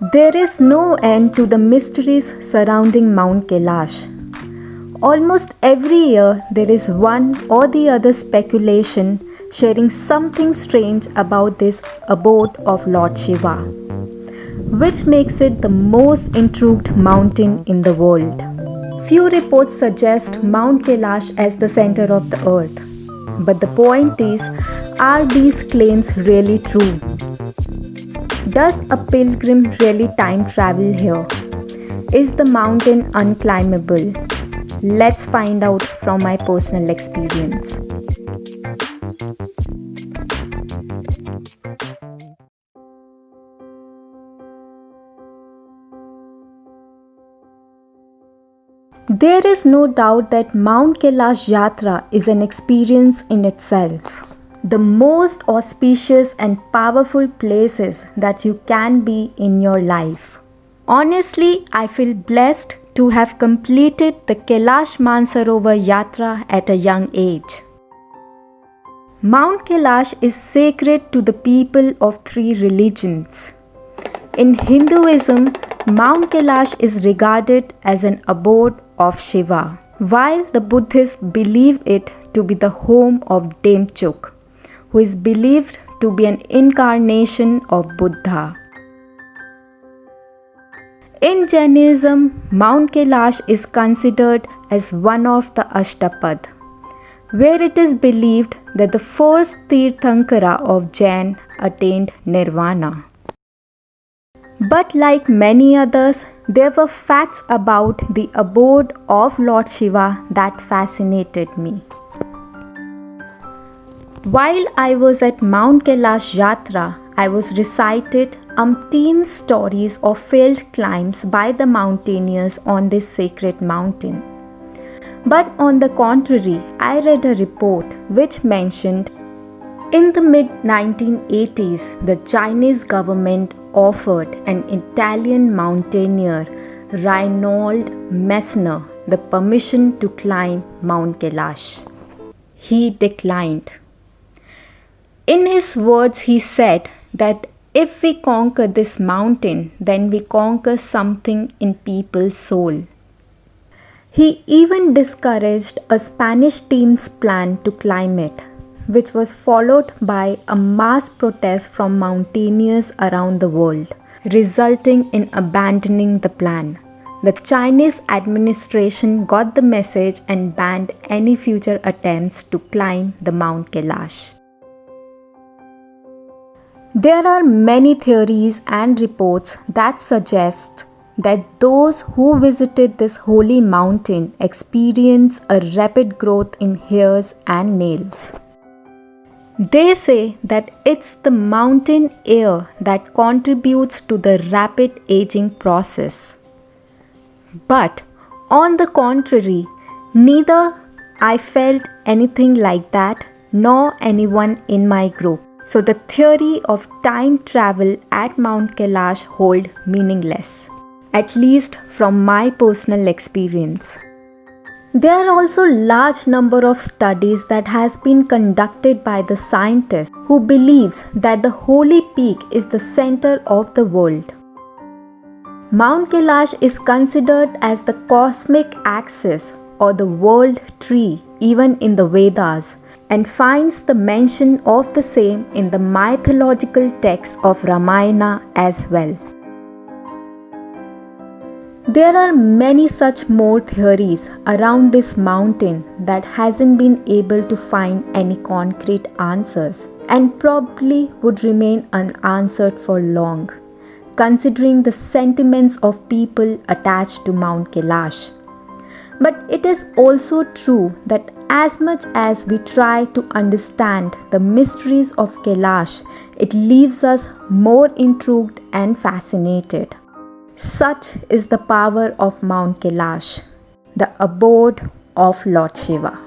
There is no end to the mysteries surrounding Mount Kailash. Almost every year, there is one or the other speculation sharing something strange about this abode of Lord Shiva, which makes it the most intrigued mountain in the world. Few reports suggest Mount Kailash as the center of the earth. But the point is, are these claims really true? Does a pilgrim really time travel here? Is the mountain unclimbable? Let's find out from my personal experience. There is no doubt that Mount Kailash Yatra is an experience in itself. The most auspicious and powerful places that you can be in your life. Honestly, I feel blessed to have completed the Kailash Mansarovar Yatra at a young age. Mount Kailash is sacred to the people of three religions. In Hinduism, Mount Kailash is regarded as an abode of Shiva, while the Buddhists believe it to be the home of Demchuk, who is believed to be an incarnation of Buddha. In Jainism, Mount Kailash is considered as one of the Ashtapad, where it is believed that the first Tirthankara of Jain attained Nirvana. But like many others, there were facts about the abode of Lord Shiva that fascinated me. While I was at Mount Kailash Yatra, I was recited umpteen stories of failed climbs by the mountaineers on this sacred mountain. But on the contrary, I read a report which mentioned in the mid-1980s, the Chinese government offered an Italian mountaineer, Reinhold Messner, the permission to climb Mount Kailash. He declined. In his words, he said that if we conquer this mountain, then we conquer something in people's soul. He even discouraged a Spanish team's plan to climb it, which was followed by a mass protest from mountaineers around the world, resulting in abandoning the plan. The Chinese administration got the message and banned any future attempts to climb the Mount Kailash. There are many theories and reports that suggest that those who visited this holy mountain experience a rapid growth in hairs and nails. They say that it's the mountain air that contributes to the rapid aging process. But on the contrary, neither I felt anything like that nor anyone in my group. So the theory of time travel at Mount Kailash hold meaningless, at least from my personal experience. There are also large number of studies that has been conducted by the scientists who believes that the holy peak is the center of the world. Mount Kailash is considered as the cosmic axis or the world tree even in the Vedas, and finds the mention of the same in the mythological texts of Ramayana as well. There are many such more theories around this mountain that hasn't been able to find any concrete answers and probably would remain unanswered for long, considering the sentiments of people attached to Mount Kailash. But it is also true that as much as we try to understand the mysteries of Kailash, it leaves us more intrigued and fascinated. Such is the power of Mount Kailash, the abode of Lord Shiva.